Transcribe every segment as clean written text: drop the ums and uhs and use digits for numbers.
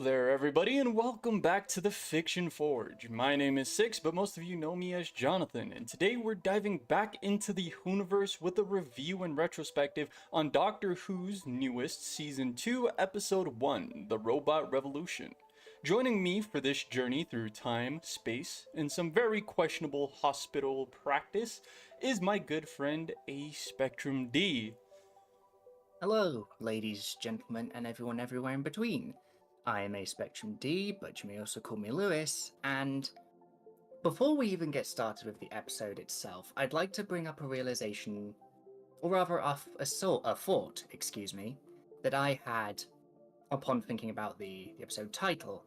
there, everybody, and welcome back to the Fiction Forge. My name is Six, but most of you know me as Jonathan, and today we're diving back into the Hooniverse with a review and retrospective on Doctor Who's newest Season 2, Episode 1, The Robot Revolution. Joining me for this journey through time, space, and some very questionable hospital practice is my good friend A Spectrum D. Hello, ladies, gentlemen, and everyone everywhere in between. I am a Spectrum D, but you may also call me Lewis, and before we even get started with the episode itself, I'd like to bring up a realization, or rather a thought, that I had upon thinking about the episode title.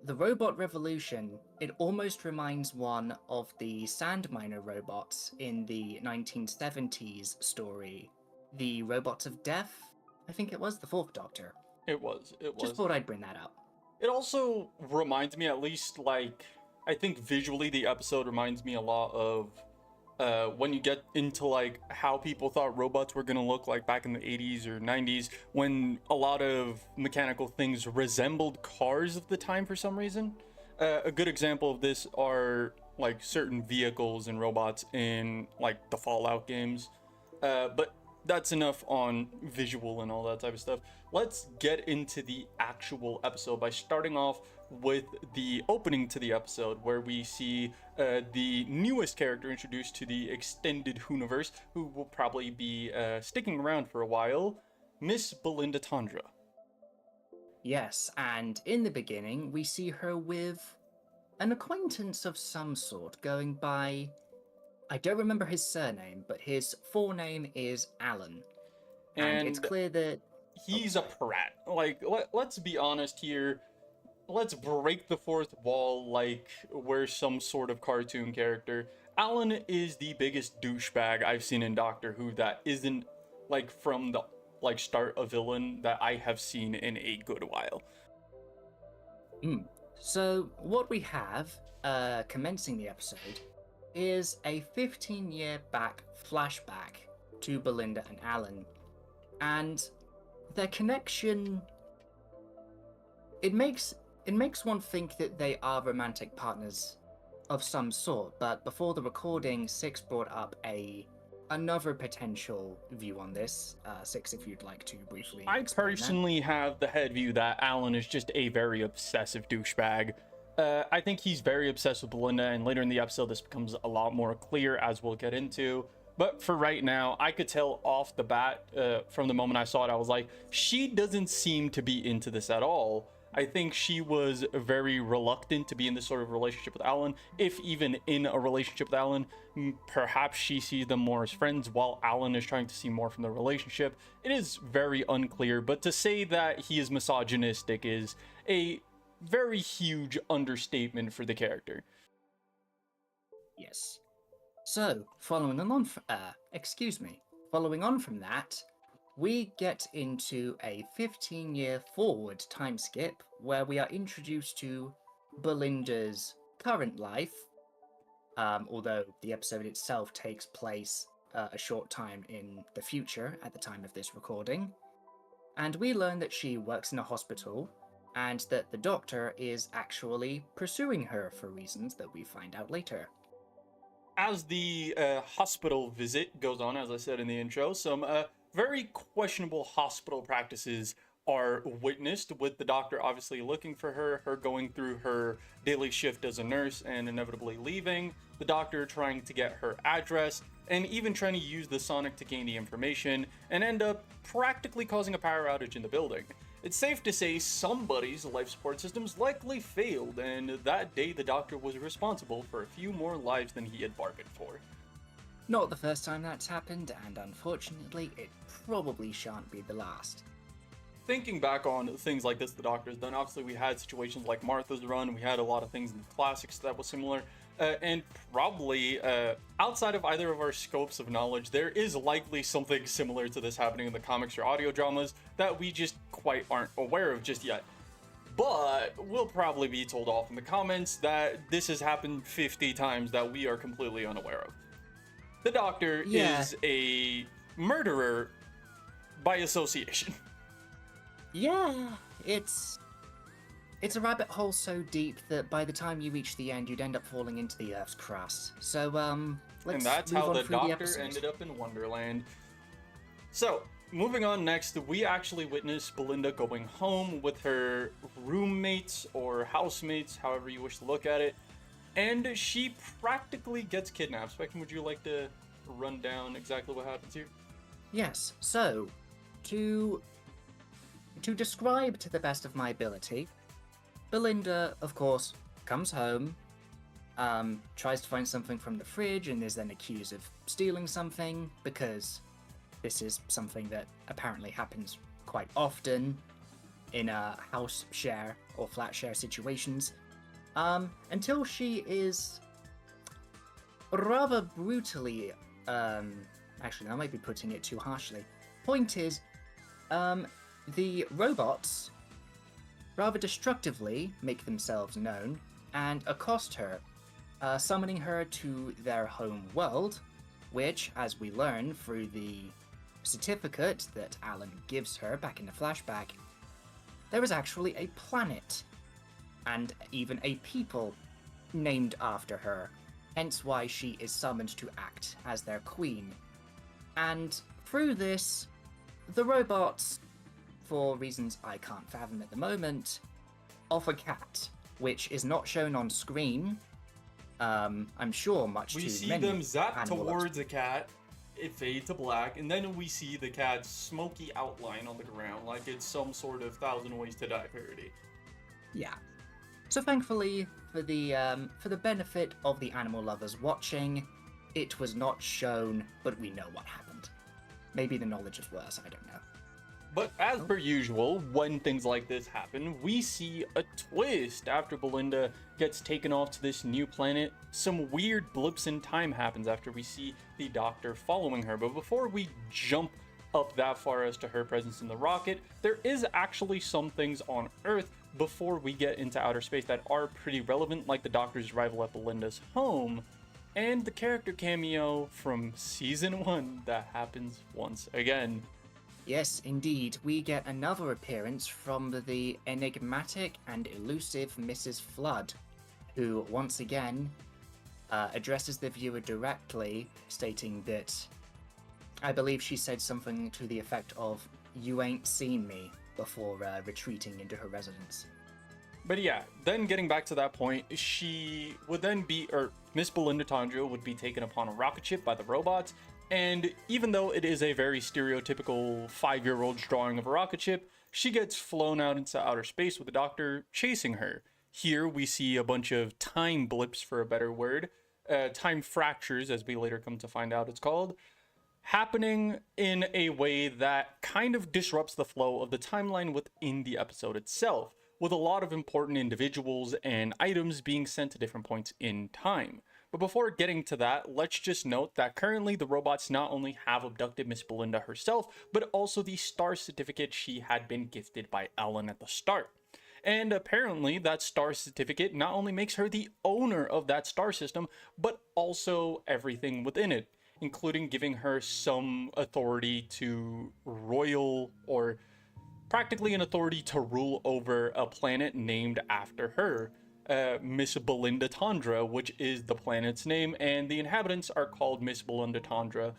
The Robot Revolution, it almost reminds one of the sand miner robots in the 1970s story, The Robots of Death. I think it was the Fourth Doctor. It was. Just thought I'd bring that up. It also reminds me, at least, I think visually the episode reminds me a lot of when you get into, how people thought robots were going to look like back in the 80s or 90s, when a lot of mechanical things resembled cars of the time for some reason. A good example of this are, certain vehicles and robots in, the Fallout games. But that's enough on visual and all that type of stuff. Let's get into the actual episode by starting off with the opening to the episode, where we see the newest character introduced to the extended Hooniverse, who will probably be sticking around for a while, Miss Belinda Tondra. Yes, and in the beginning, we see her with an acquaintance of some sort going by... I don't remember his surname, but his full name is Alan. And it's clear that... He's a prat. Let's be honest here. Let's break the fourth wall like we're some sort of cartoon character. Alan is the biggest douchebag I've seen in Doctor Who that isn't, from the, start a villain that I have seen in a good while. So, what we have, commencing the episode, is a 15-year back flashback to Belinda and Alan, and their connection, it makes one think that they are romantic partners of some sort. But before the recording, Six brought up another potential view on this. Six, if you'd like to briefly I personally have the head view that Alan is just a very obsessive douchebag. I think he's very obsessed with Belinda, and later in the episode this becomes a lot more clear, as we'll get into. But for right now, I could tell off the bat, from the moment I saw it, I was like, she doesn't seem to be into this at all. I think she was very reluctant to be in this sort of relationship with Alan, if even in a relationship with Alan. Perhaps she sees them more as friends, while Alan is trying to see more from the relationship. It is very unclear, but to say that he is misogynistic is a very huge understatement for the character. Yes. So, following on from that, we get into a 15-year forward time skip where we are introduced to Belinda's current life, although the episode itself takes place a short time in the future at the time of this recording. And we learn that she works in a hospital, and that the Doctor is actually pursuing her for reasons that we find out later. As the hospital visit goes on, as I said in the intro, some very questionable hospital practices are witnessed, with the Doctor obviously looking for her going through her daily shift as a nurse and inevitably leaving, the Doctor trying to get her address, and even trying to use the sonic to gain the information, and end up practically causing a power outage in the building. It's safe to say somebody's life support systems likely failed, and that day the Doctor was responsible for a few more lives than he had bargained for. Not the first time that's happened, and unfortunately, it probably shan't be the last. Thinking back on things like this the Doctor's done, obviously we had situations like Martha's Run, we had a lot of things in the classics that was similar, and probably outside of either of our scopes of knowledge, there is likely something similar to this happening in the comics or audio dramas that we just quite aren't aware of just yet. But we'll probably be told off in the comments that this has happened 50 times that we are completely unaware of. The Doctor is a murderer by association. Yeah, it's It's a rabbit hole so deep that by the time you reach the end, you'd end up falling into the Earth's crust. So, let's And that's move how on the through the doctor episode. ended up in Wonderland. So, moving on next, we actually witness Belinda going home with her roommates or housemates, however you wish to look at it. And she practically gets kidnapped. Spectrum, would you like to run down exactly what happens here? Yes, so, to describe to the best of my ability, Belinda, of course, comes home, tries to find something from the fridge, and is then accused of stealing something, because this is something that apparently happens quite often in house share or flat share situations, until she is rather brutally, actually, I might be putting it too harshly. Point is, the robots rather destructively make themselves known and accost her, summoning her to their home world, which, as we learn through the certificate that Alan gives her back in the flashback, there is actually a planet and even a people named after her, hence why she is summoned to act as their queen. And through this, the robots, for reasons I can't fathom at the moment, offer Cat, which is not shown on screen. I'm sure much We too see many them zap animal towards a cat, it fades to black, and then we see the cat's smoky outline on the ground like it's some sort of Thousand Ways to Die parody. Yeah. So thankfully, for the benefit of the animal lovers watching, it was not shown, but we know what happened. Maybe the knowledge is worse, I don't know. But as per usual, when things like this happen, we see a twist. After Belinda gets taken off to this new planet, some weird blips in time happens after we see the doctor following her. But before we jump up that far as to her presence in the rocket, there is actually some things on Earth before we get into outer space that are pretty relevant, like the doctor's arrival at Belinda's home, and the character cameo from season 1 that happens once again. Yes, indeed, we get another appearance from the enigmatic and elusive Mrs. Flood, who once again addresses the viewer directly, stating that I believe she said something to the effect of, "You ain't seen me," before retreating into her residence. But yeah, then getting back to that point, she would then be, or Miss Belinda Tondra would be taken upon a rocket ship by the robots, and even though it is a very stereotypical 5-year-old's drawing of a rocket ship, she gets flown out into outer space with the doctor chasing her. Here we see a bunch of time blips, for a better word, time fractures, as we later come to find out it's called, happening in a way that kind of disrupts the flow of the timeline within the episode itself, with a lot of important individuals and items being sent to different points in time. But before getting to that, let's just note that currently the robots not only have abducted Miss Belinda herself, but also the star certificate she had been gifted by Alan at the start. And apparently that star certificate not only makes her the owner of that star system, but also everything within it, including giving her some authority to royal, or practically an authority to rule over a planet named after her, Miss Belinda Tondra, which is the planet's name, and the inhabitants are called Miss Belinda Tondra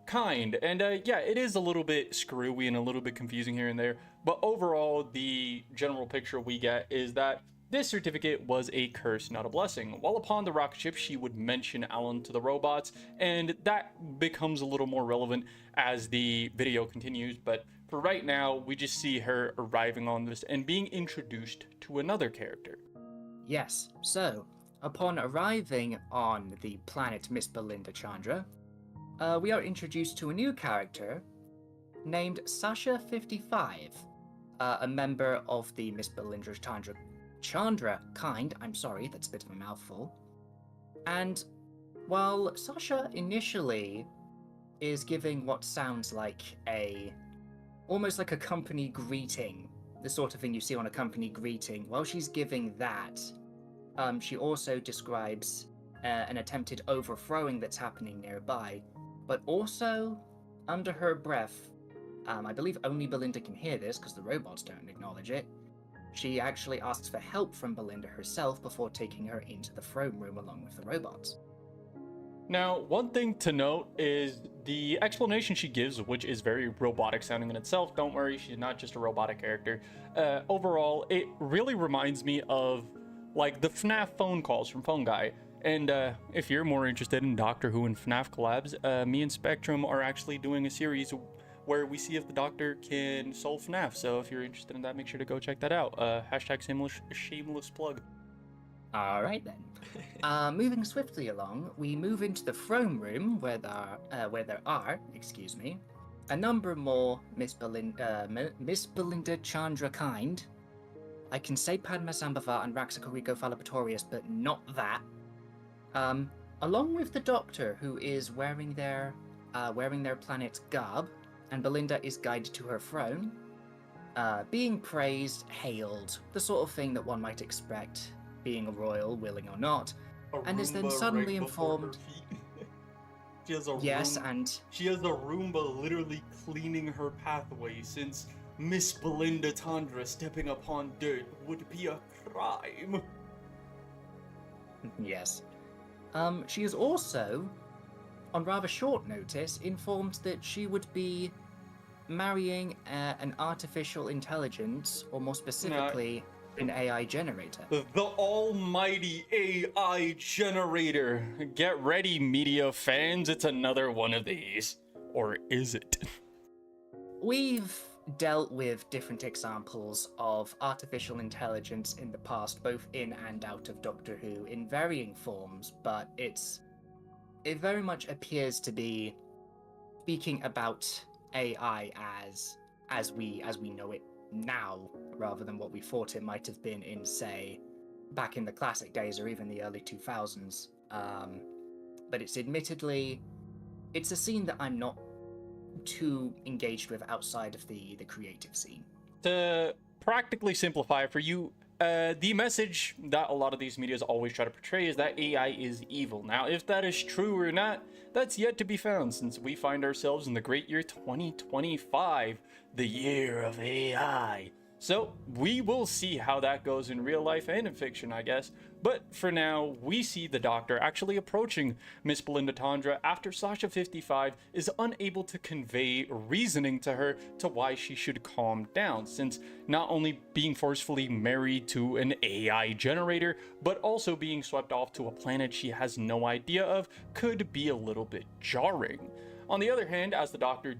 kind. And yeah, it is a little bit screwy and a little bit confusing here and there, but overall the general picture we get is that this certificate was a curse, not a blessing. While upon the rocket ship, she would mention Alan to the robots, and that becomes a little more relevant as the video continues, but for right now, we just see her arriving on this and being introduced to another character. Yes, so, upon arriving on the planet Miss Belinda Chandra, we are introduced to a new character named Sasha 55, a member of the Miss Belinda Chandra kind. I'm sorry, that's a bit of a mouthful. And while Sasha initially is giving what sounds like almost like a company greeting, the sort of thing you see on a company greeting, while she's giving that, she also describes an attempted overthrowing that's happening nearby, but also, under her breath, I believe only Belinda can hear this because the robots don't acknowledge it, She actually asks for help from Belinda herself before taking her into the throne room along with the robots. Now, one thing to note is the explanation she gives, which is very robotic sounding in itself. Don't worry, she's not just a robotic character. Overall, it really reminds me of like the FNAF phone calls from Phone Guy. And if you're more interested in Doctor Who and FNAF collabs, me and Spectrum are actually doing a series where we see if the Doctor can solve FNAF. So if you're interested in that, make sure to go check that out. Hashtag shameless plug. All right then. Moving swiftly along, we move into the throne room where there are, a number more Miss Belinda Chandra kind. I can say Padma Sambhavat and Raxacorico Falapatorius, but not that. Along with the Doctor, who is wearing their planet's garb, and Belinda is guided to her throne, being praised, hailed, the sort of thing that one might expect, being a royal, willing or not, and is then suddenly informed. She has a she has a Roomba literally cleaning her pathway, since Miss Belinda Tandra stepping upon dirt would be a crime. Yes. She is also, on rather short notice, informed that she would be marrying an artificial intelligence, or more specifically, an AI generator. The almighty AI generator. Get ready, media fans, it's another one of these. Or is it? We've dealt with different examples of artificial intelligence in the past, both in and out of Doctor Who, in varying forms, but it very much appears to be speaking about AI as we know it now, rather than what we thought it might have been in, say, back in the classic days or even the early 2000s. But it's a scene that I'm not too engaged with outside of the creative scene. To practically simplify it for you, the message that a lot of these medias always try to portray is that AI is evil. Now, if that is true or not, that's yet to be found, since we find ourselves in the great year 2025, the year of AI. So we will see how that goes in real life and in fiction, I guess. But for now, we see the Doctor actually approaching Miss Belinda Tandra after Sasha 55 is unable to convey reasoning to her to why she should calm down, since not only being forcefully married to an AI generator, but also being swept off to a planet she has no idea of could be a little bit jarring. On the other hand, as the Doctor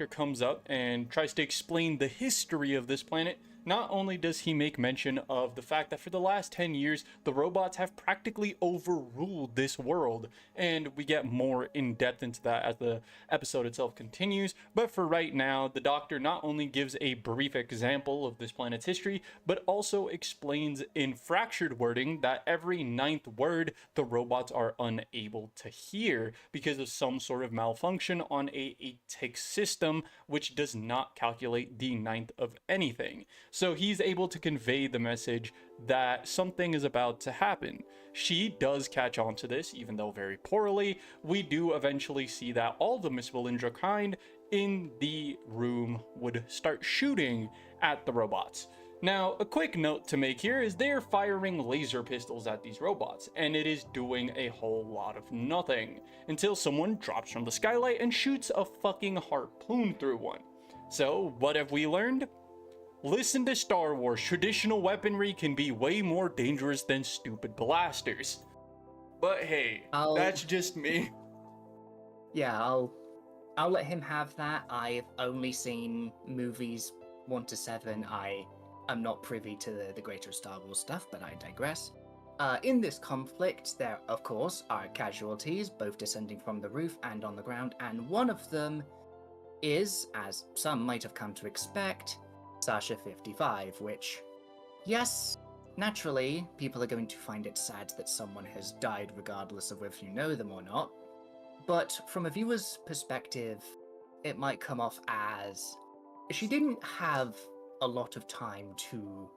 comes up and tries to explain the history of this planet, not only does he make mention of the fact that for the last 10 years, the robots have practically overruled this world, and we get more in depth into that as the episode itself continues, but for right now, the Doctor not only gives a brief example of this planet's history, but also explains in fractured wording that every 9th word the robots are unable to hear because of some sort of malfunction on a tick system, which does not calculate the 9th of anything. So he's able to convey the message that something is about to happen. She does catch on to this, even though very poorly. We do eventually see that all the Miss Belinda kind in the room would start shooting at the robots. Now, a quick note to make here is they're firing laser pistols at these robots, and it is doing a whole lot of nothing, until someone drops from the skylight and shoots a fucking harpoon through one. So, what have we learned? Listen to Star Wars, traditional weaponry can be way more dangerous than stupid blasters. But hey, that's just me. Yeah, I'll let him have that. I've only seen movies 1 to 7. I'm not privy to the greater Star Wars stuff, but I digress. In this conflict, there, of course, are casualties, both descending from the roof and on the ground, and one of them is, as some might have come to expect, Sasha 55, which, yes, naturally, people are going to find it sad that someone has died regardless of whether you know them or not. But from a viewer's perspective, it might come off as she didn't have a lot of time to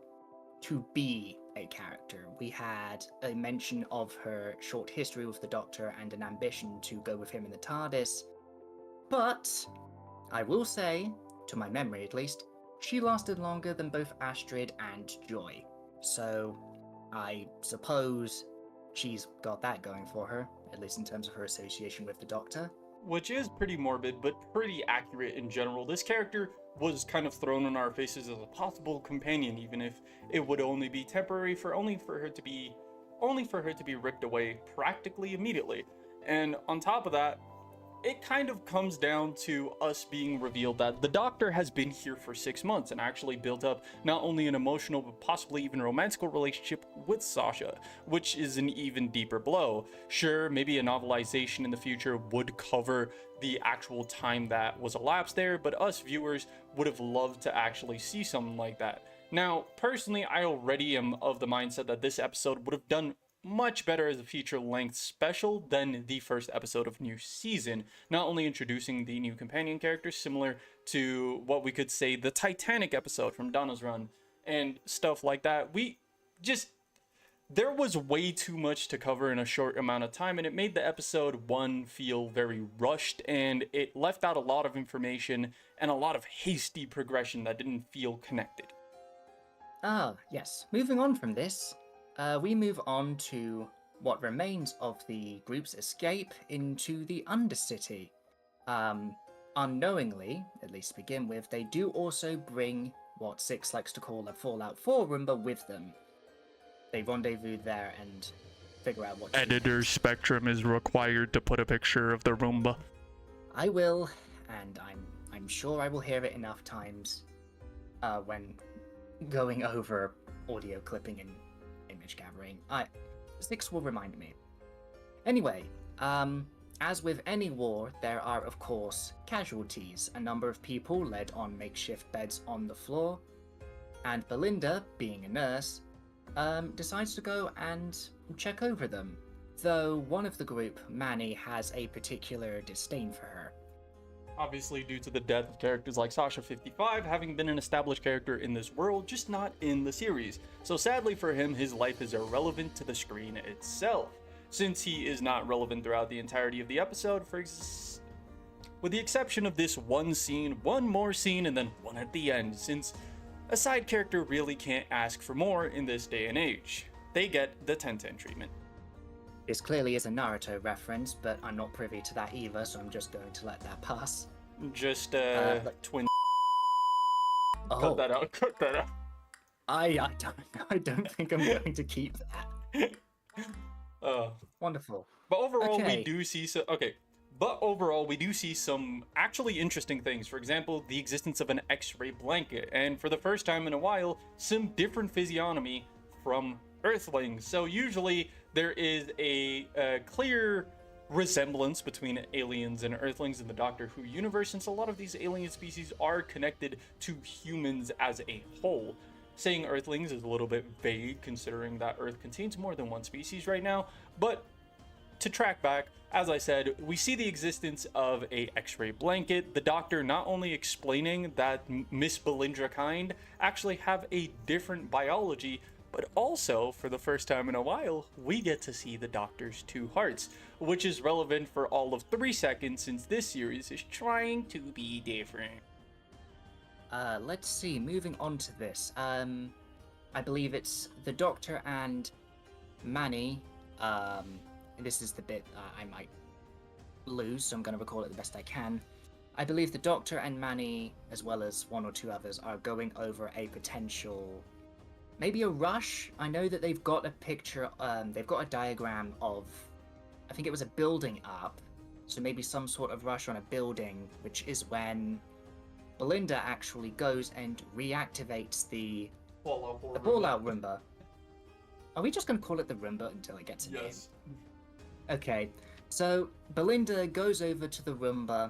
be a character. We had a mention of her short history with the Doctor and an ambition to go with him in the TARDIS. But I will say, to my memory at least, she lasted longer than both Astrid and Joy. So I suppose she's got that going for her, at least in terms of her association with the Doctor. Which is pretty morbid, but pretty accurate in general. This character was kind of thrown in our faces as a possible companion, even if it would only be temporary, only for her to be ripped away practically immediately. And on top of that, it kind of comes down to us being revealed that the Doctor has been here for 6 months and actually built up not only an emotional but possibly even romantical relationship with Sasha, which is an even deeper blow. Sure, maybe a novelization in the future would cover the actual time that was elapsed there, but us viewers would have loved to actually see something like that. Now, personally, I already am of the mindset that this episode would have done much better as a feature-length special than the first episode of new season, not only introducing the new companion characters similar to what we could say the Titanic episode from Donna's Run and stuff like that. There was way too much to cover in a short amount of time, and it made the episode one feel very rushed, and it left out a lot of information and a lot of hasty progression that didn't feel connected. Yes. Moving on from this, we move on to what remains of the group's escape into the Undercity. Unknowingly, at least to begin with, they do also bring what Six likes to call a Fallout 4 Roomba with them. They rendezvous there and figure out what to do. Editor Spectrum is required to put a picture of the Roomba. I will, and I'm sure I will hear it enough times when going over audio clipping and image gathering. Six will remind me. Anyway, as with any war, there are of course casualties, a number of people led on makeshift beds on the floor, and Belinda, being a nurse, decides to go and check over them, though one of the group, Manny, has a particular disdain for her. Obviously due to the death of characters like Sasha 55 having been an established character in this world, just not in the series. So sadly for him, his life is irrelevant to the screen itself, since he is not relevant throughout the entirety of the episode, with the exception of this one scene, one more scene, and then one at the end, since a side character really can't ask for more in this day and age. They get the 10-10 treatment. This clearly is a Naruto reference, but I'm not privy to that either, so I'm just going to let that pass. Just, twin. Oh, Cut that out. I don't think I'm going to keep that. Wonderful. But overall, Okay. we do see some actually interesting things. For example, the existence of an X-ray blanket, and for the first time in a while, some different physiognomy from Earthlings. So usually there is a clear resemblance between aliens and Earthlings in the Doctor Who universe, since a lot of these alien species are connected to humans as a whole. Saying Earthlings is a little bit vague, considering that Earth contains more than one species right now, but to track back, as I said, we see the existence of a X-ray blanket, the Doctor not only explaining that Miss Belinda kind actually have a different biology, but also, for the first time in a while, we get to see the Doctor's two hearts, which is relevant for all of 3 seconds since this series is trying to be different. Let's see, moving on to this. I believe it's the Doctor and Manny. This is the bit I might lose, so I'm going to recall it the best I can. I believe the Doctor and Manny, as well as one or two others, are going over a potential, maybe a rush. I know that they've got a picture, they've got a diagram of, I think it was a building up, so maybe some sort of rush on a building, which is when Belinda actually goes and reactivates the Fallout Roomba. Are we just going to call it the Roomba until it gets a name? Yes. Okay, so Belinda goes over to the Roomba,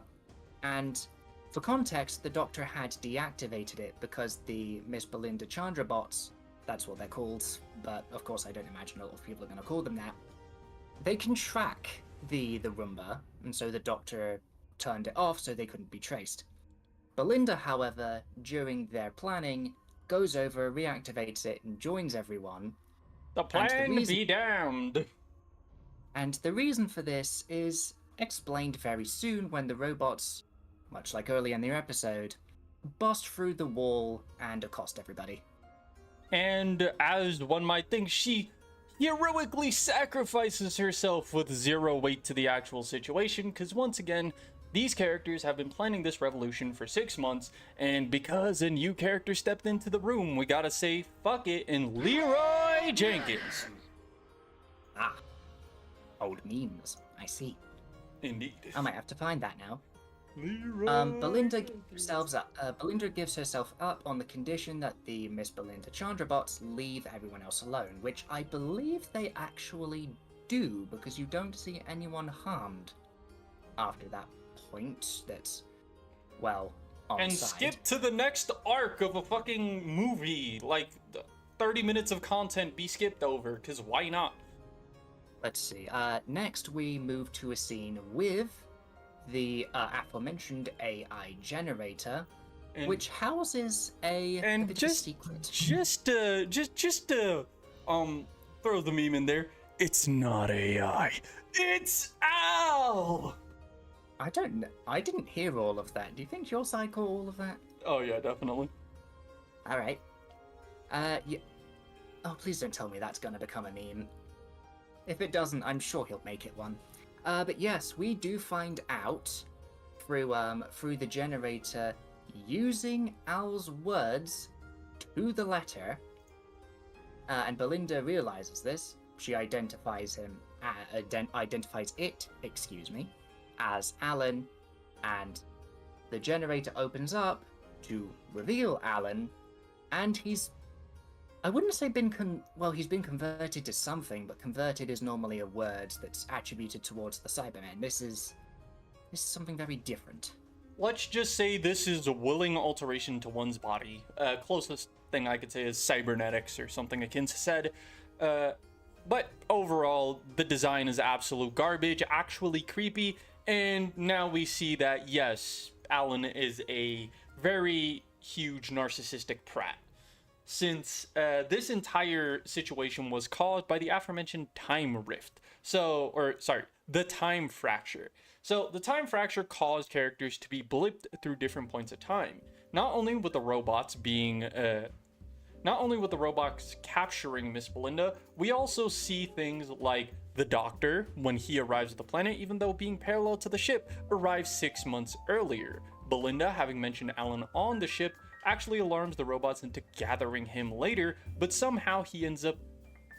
and for context, the Doctor had deactivated it because the Miss Belinda Chandra bots, that's what they're called, but of course I don't imagine a lot of people are going to call them that. They can track the Roomba, and so the Doctor turned it off so they couldn't be traced. Belinda, however, during their planning, goes over, reactivates it, and joins everyone. The plan be damned. And the reason for this is explained very soon when the robots, much like early in the episode, bust through the wall and accost everybody. And as one might think, she heroically sacrifices herself with zero weight to the actual situation, because once again, these characters have been planning this revolution for 6 months, and because a new character stepped into the room, we gotta say fuck it and Leroy Jenkins. Ah, old memes. I see. Indeed. I might have to find that now. Leroy Belinda gives herself up on the condition that the Miss Belinda Chandrabots leave everyone else alone, which I believe they actually do, because you don't see anyone harmed after that point that's, well, on and side. skip to the next arc of a fucking movie. Like, 30 minutes of content be skipped over, because why not? Let's see. Next, we move to a scene with the aforementioned AI generator, which houses a bit of a secret. Just to throw the meme in there. It's not AI. It's Al. I didn't hear all of that. Do you think your side caught all of that? Oh yeah, definitely. All right. Yeah. Oh, please don't tell me that's gonna become a meme. If it doesn't, I'm sure he'll make it one. But yes, we do find out through the generator using Al's words to the letter, and Belinda realizes this. She identifies it, as Alan, and the generator opens up to reveal Alan, and I wouldn't say he's been converted to something, but converted is normally a word that's attributed towards the Cybermen. This is something very different. Let's just say this is a willing alteration to one's body. Closest thing I could say is cybernetics or something akin to said. But overall, the design is absolute garbage, actually creepy, and now we see that, yes, Alan is a very huge narcissistic prat. Since this entire situation was caused by the aforementioned time rift. The time fracture. So the time fracture caused characters to be blipped through different points of time. Not only with the robots capturing Miss Belinda, we also see things like the Doctor, when he arrives at the planet, even though being parallel to the ship, arrives 6 months earlier. Belinda, having mentioned Alan on the ship, actually alarms the robots into gathering him later, but somehow he ends up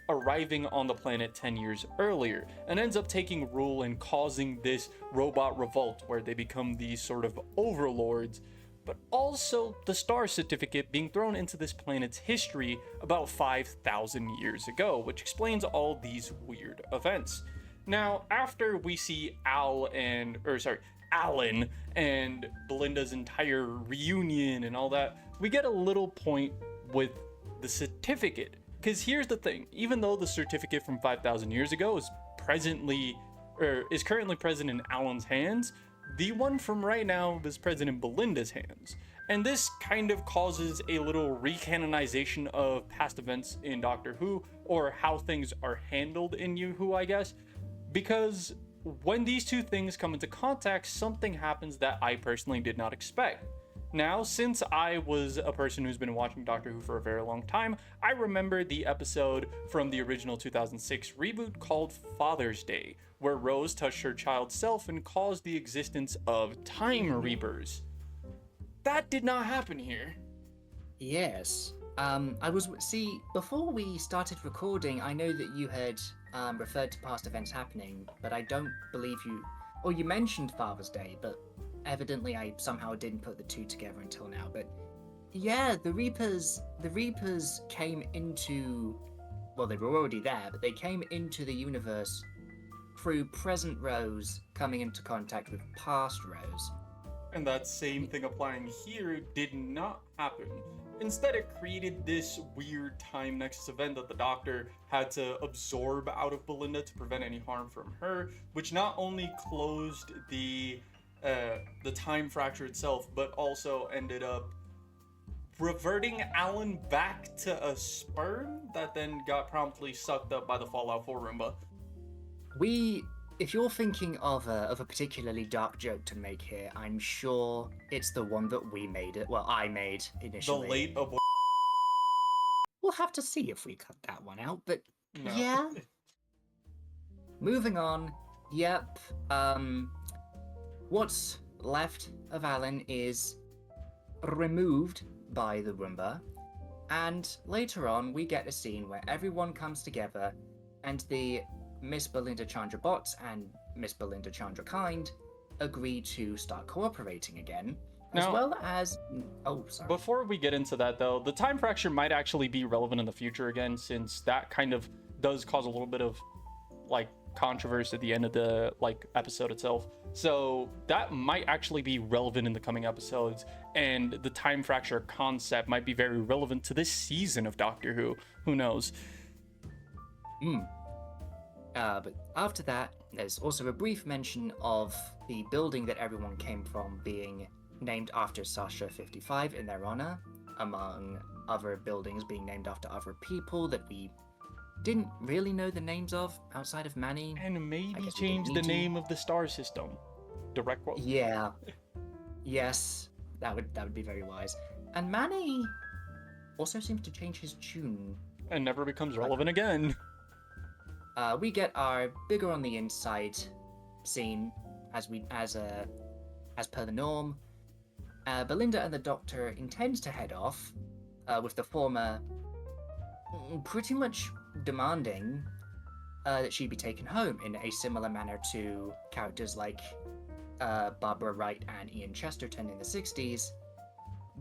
arriving on the planet 10 years earlier and ends up taking rule and causing this robot revolt where they become these sort of overlords, but also the star certificate being thrown into this planet's history about 5,000 years ago, which explains all these weird events. Now, after we see Alan and Belinda's entire reunion and all that, we get a little point with the certificate. Because here's the thing, even though the certificate from 5,000 years ago is currently present in Alan's hands, the one from right now is present in Belinda's hands. And this kind of causes a little recanonization of past events in Doctor Who, or how things are handled in New Who, I guess. Because when these two things come into contact, something happens that I personally did not expect. Now, since I was a person who's been watching Doctor Who for a very long time, I remember the episode from the original 2006 reboot called Father's Day, where Rose touched her child self and caused the existence of Time Reapers. That did not happen here. Yes. Before we started recording, I know that you had referred to past events happening, but I don't believe you mentioned Father's Day, but evidently I somehow didn't put the two together until now. But yeah, the Reapers came into, well, they were already there, but they came into the universe through present Rose coming into contact with past Rose. And that same thing applying here did not happen. Instead, it created this weird time nexus event that the Doctor had to absorb out of Belinda to prevent any harm from her, which not only closed the time fracture itself, but also ended up reverting Alan back to a sperm that then got promptly sucked up by the Fallout 4 Roomba. We if you're thinking of a particularly dark joke to make here, I'm sure it's the one that we made it. Well, I made The initially. late abort. We'll have to see if we cut that one out, but No. yeah. Moving on. Yep. What's left of Alan is removed by the Roomba, and later on we get a scene where everyone comes together, and the Miss Belinda Chandra bots and Miss Belinda Chandra kind agree to start cooperating again, as Now- well as... Oh, sorry. Before we get into that, though, the time fracture might actually be relevant in the future again, since that kind of does cause a little bit of like controversy at the end of the episode itself. So that might actually be relevant in the coming episodes, and the time fracture concept might be very relevant to this season of Doctor Who. Who knows? But after that, there's also a brief mention of the building that everyone came from being named after Sasha 55 in their honor, among other buildings being named after other people that we didn't really know the names of outside of Manny. And maybe guess we change didn't the need to. name of the star system. Direct quote. Yeah. Yes, that would be very wise. And Manny also seems to change his tune. And never becomes relevant again. We get our bigger on the inside scene as per the norm. Belinda and the Doctor intends to head off, with the former pretty much demanding that she be taken home in a similar manner to characters like Barbara Wright and Ian Chesterton in the 60s.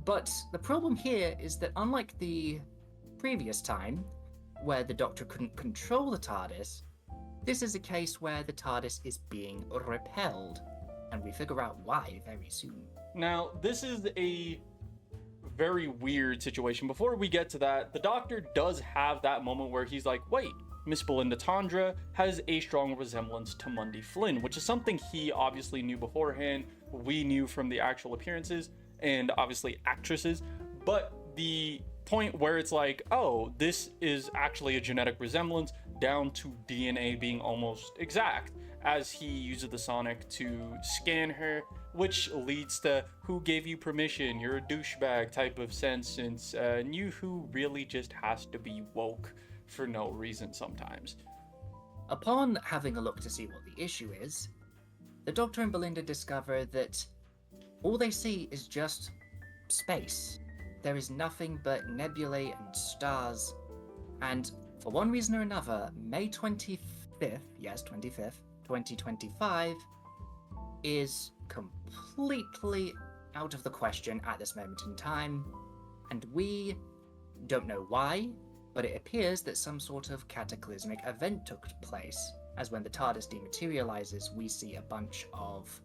But the problem here is that unlike the previous time, where the Doctor couldn't control the TARDIS, this is a case where the TARDIS is being repelled, and we figure out why very soon. Now, this is a very weird situation. Before we get to that, the Doctor does have that moment where he's like, wait, Miss Belinda Tandra has a strong resemblance to Mundy Flynn, which is something he obviously knew beforehand. We knew from the actual appearances and obviously actresses, but the point where it's like, oh, this is actually a genetic resemblance down to DNA being almost exact, as he uses the sonic to scan her, which leads to who gave you permission, you're a douchebag type of sense, since New Who really just has to be woke for no reason sometimes. Upon having a look to see what the issue is, the Doctor and Belinda discover that all they see is just space. There is nothing but nebulae and stars, and for one reason or another, May 25th, yes, 25th, 2025, is completely out of the question at this moment in time, and we don't know why, but it appears that some sort of cataclysmic event took place, as when the TARDIS dematerializes, we see a bunch of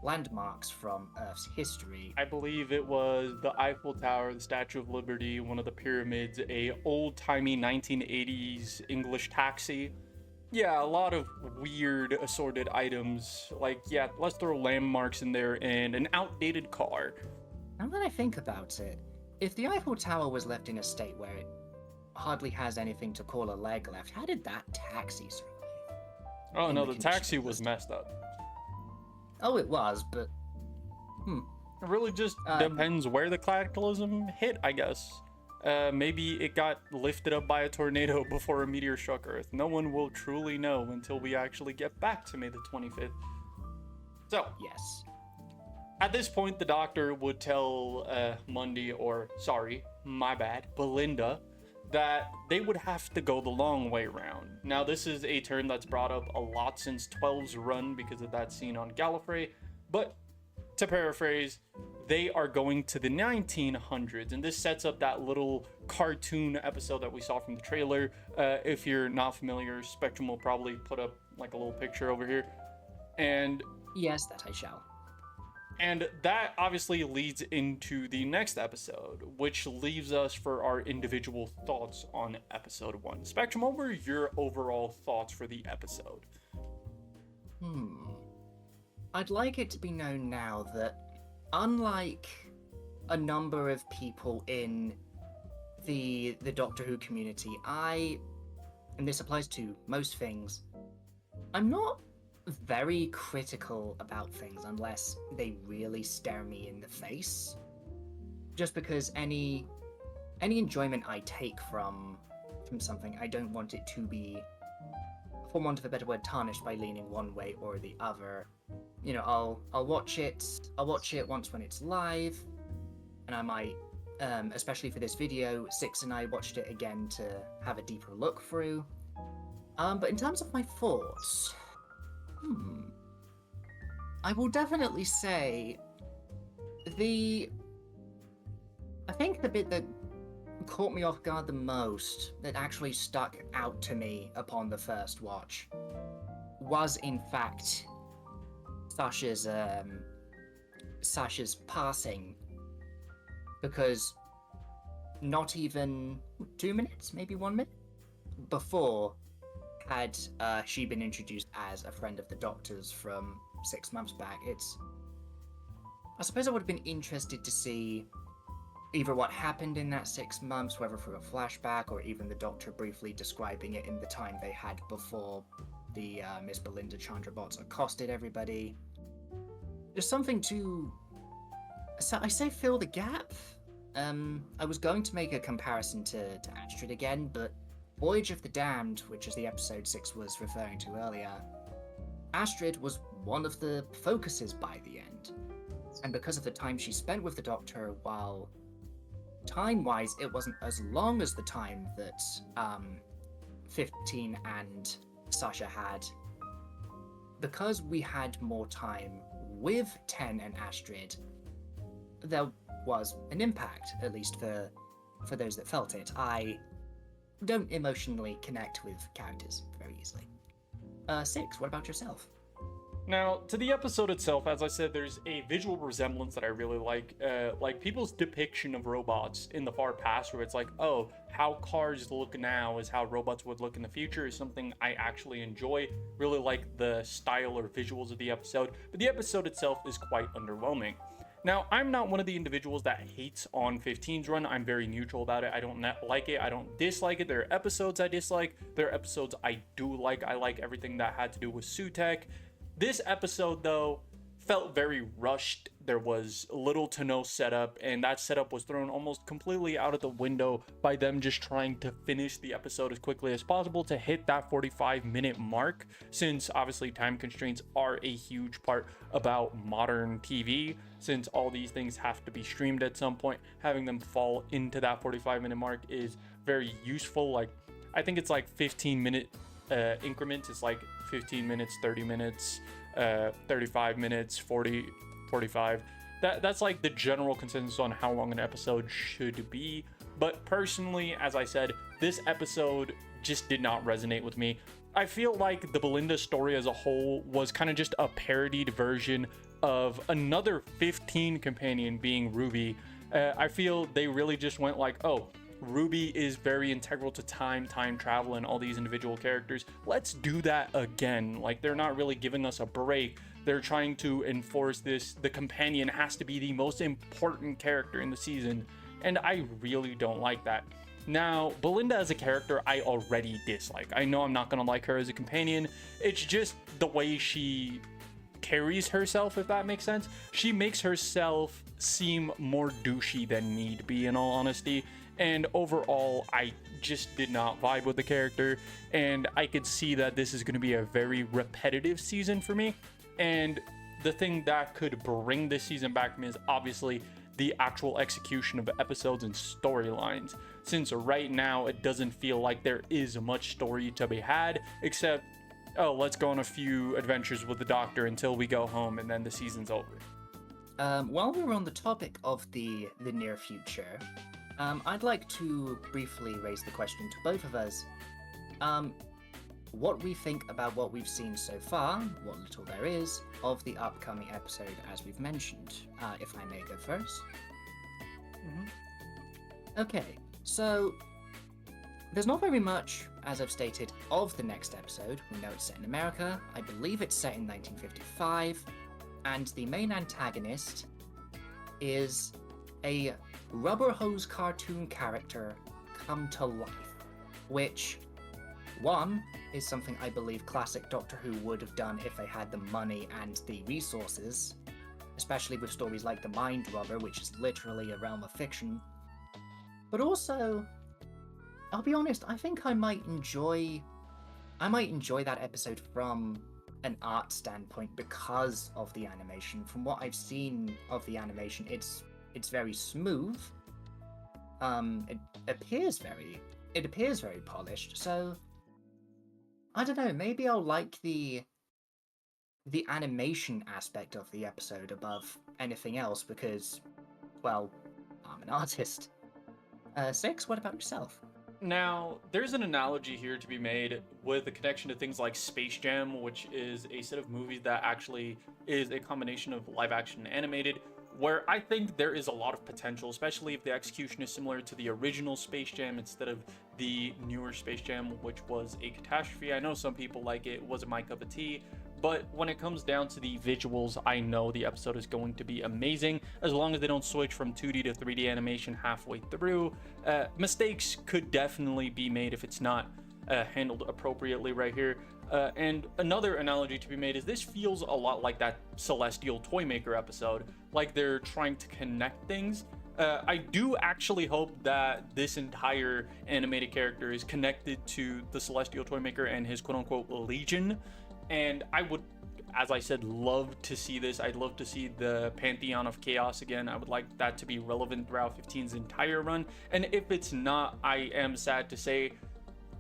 landmarks from Earth's history. I believe it was the Eiffel Tower, the Statue of Liberty, one of the pyramids, a old-timey 1980s English taxi. Yeah, a lot of weird assorted items. Like, yeah, let's throw landmarks in there and an outdated car. Now that I think about it, if the Eiffel Tower was left in a state where it hardly has anything to call a leg left, how did that taxi survive? Oh In no, the the taxi condition it was was. messed up. Oh, it was, but... It really just depends where the cataclysm hit, I guess. Maybe it got lifted up by a tornado before a meteor struck Earth. No one will truly know until we actually get back to May the 25th. So, Yes. at this point, the Doctor would tell Mundy, or sorry, my bad, Belinda, that they would have to go the long way round. Now, this is a term that's brought up a lot since 12's run because of that scene on Gallifrey, but to paraphrase, they are going to the 1900s, and this sets up that little cartoon episode that we saw from the trailer. If you're not familiar, Spectrum will probably put up like a little picture over here. And Yes, that I shall. that obviously leads into the next episode, which leaves us for our individual thoughts on episode 1. Spectrum, what were your overall thoughts for the episode? I'd like it to be known now that, unlike a number of people in the Doctor Who community, and this applies to most things, I'm not very critical about things unless they really stare me in the face. Just because any enjoyment I take from something, I don't want it to be, for want of a better word, tarnished by leaning one way or the other. You know, I'll watch it once when it's live, and I might, especially for this video, Six and I watched it again to have a deeper look through. But in terms of my thoughts, I will definitely say I think the bit that caught me off guard the most, that actually stuck out to me upon the first watch, was in fact Sasha's passing, because not even 2 minutes, maybe 1 minute before, had she been introduced as a friend of the Doctor's from 6 months back. I suppose I would have been interested to see either what happened in that 6 months, whether through a flashback or even the Doctor briefly describing it in the time they had before the Miss Belinda Chandrabots accosted everybody. There's something to, I say, fill the gap. I was going to make a comparison to Astrid again, but Voyage of the Damned, which is the episode 6 was referring to earlier, Astrid was one of the focuses by the end. And because of the time she spent with the Doctor, while time-wise it wasn't as long as the time that 15 and Sasha had, because we had more time with 10 and Astrid, there was an impact, at least for those that felt it. I don't emotionally connect with characters very easily. Six, what about yourself? Now, to the episode itself, as I said, there's a visual resemblance that I really like people's depiction of robots in the far past, where it's like, oh, how cars look now is how robots would look in the future, is something I actually enjoy. Really like the style or visuals of the episode, but the episode itself is quite underwhelming. Now, I'm not one of the individuals that hates on 15's run. I'm very neutral about it. I don't like it. I don't dislike it. There are episodes I dislike. There are episodes I do like. I like everything that had to do with Sutek. This episode, though, felt very rushed. There was little to no setup, and that setup was thrown almost completely out of the window by them just trying to finish the episode as quickly as possible to hit that 45-minute mark, since obviously time constraints are a huge part about modern TV. Since all these things have to be streamed at some point, having them fall into that 45-minute mark is very useful. Like, I think it's like 15-minute increments. It's like 15 minutes, 30 minutes, 35 minutes, 40, 45. That's like the general consensus on how long an episode should be. But personally, as I said, this episode just did not resonate with me. I feel like the Belinda story as a whole was kind of just a parodied version of another 15 companion being Ruby. I feel they really just went like, oh, Ruby is very integral to time travel, and all these individual characters. Let's do that again. Like, they're not really giving us a break. They're trying to enforce this. The companion has to be the most important character in the season, and I really don't like that. Now, Belinda as a character, I already dislike. I know I'm not gonna like her as a companion. It's just the way she carries herself, if that makes sense. She makes herself seem more douchey than need be, in all honesty. And overall, I just did not vibe with the character, and I could see that this is going to be a very repetitive season for me. And the thing that could bring this season back to me is obviously the actual execution of episodes and storylines, since right now it doesn't feel like there is much story to be had, except, oh, let's go on a few adventures with the Doctor until we go home, and then the season's over. While we're on the topic of the near future, I'd like to briefly raise the question to both of us. What we think about what we've seen so far, what little there is, of the upcoming episode, as we've mentioned. If I may go first. Okay, so there's not very much, as I've stated, of the next episode. We know it's set in America. I believe it's set in 1955, and the main antagonist is a rubber hose cartoon character come to life, which, One is something I believe classic Doctor Who would have done if they had the money and the resources, especially with stories like The Mind Robber, which is literally a realm of fiction. But also, I'll be honest, I think I might enjoy that episode from an art standpoint because of the animation. From what I've seen of the animation, it's very smooth. It appears very polished. So I don't know, maybe I'll like the animation aspect of the episode above anything else because, well, I'm an artist. Six, what about yourself? Now, there's an analogy here to be made with the connection to things like Space Jam, which is a set of movies that actually is a combination of live action and animated, where I think there is a lot of potential, especially if the execution is similar to the original Space Jam instead of the newer Space Jam, which was a catastrophe. I know some people like it, wasn't my cup of tea, but when it comes down to the visuals, I know the episode is going to be amazing, as long as they don't switch from 2D to 3D animation halfway through. Mistakes could definitely be made if it's not handled appropriately right here. And another analogy to be made is this feels a lot like that Celestial Toymaker episode, like they're trying to connect things. I do actually hope that this entire animated character is connected to the Celestial Toymaker and his quote-unquote legion. And I would, as I said, love to see this. I'd love to see the Pantheon of Chaos again. I would like that to be relevant throughout 15's entire run. And if it's not, I am sad to say,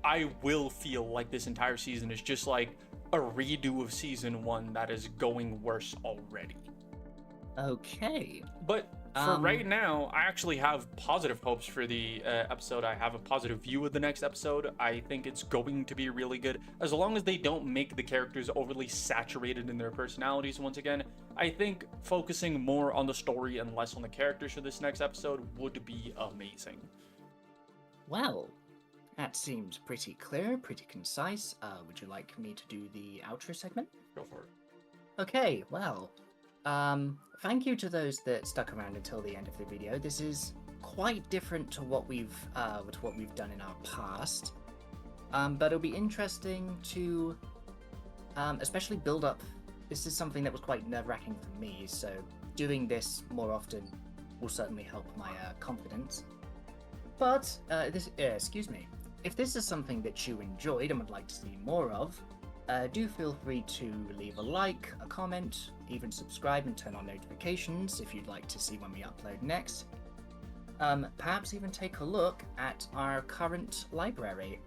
I will feel like this entire season is just like a redo of season 1 that is going worse already. Okay. But for right now, I actually have positive hopes for the episode. I have a positive view of the next episode. I think it's going to be really good, as long as they don't make the characters overly saturated in their personalities once again. I think focusing more on the story and less on the characters for this next episode would be amazing. Well, that seems pretty clear, pretty concise. Would you like me to do the outro segment? Go for it. Okay, well, thank you to those that stuck around until the end of the video. This is quite different to what we've done in our past, but it'll be interesting to especially build up. This is something that was quite nerve-wracking for me, so doing this more often will certainly help my confidence. But excuse me, if this is something that you enjoyed and would like to see more of, do feel free to leave a like, a comment, even subscribe and turn on notifications if you'd like to see when we upload next. Perhaps even take a look at our current library,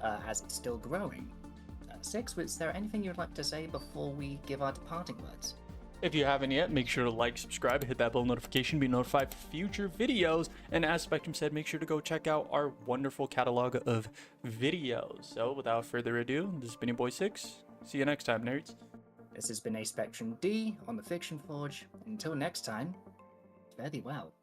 as it's still growing. Six, was there anything you'd like to say before we give our departing words? If you haven't yet, make sure to like, subscribe, hit that bell notification, be notified for future videos. And as Spectrum said, make sure to go check out our wonderful catalog of videos. So without further ado, this has been your boy Six. See you next time, nerds. This has been A Spectrum D on the Fiction Forge. Until next time, fare thee well.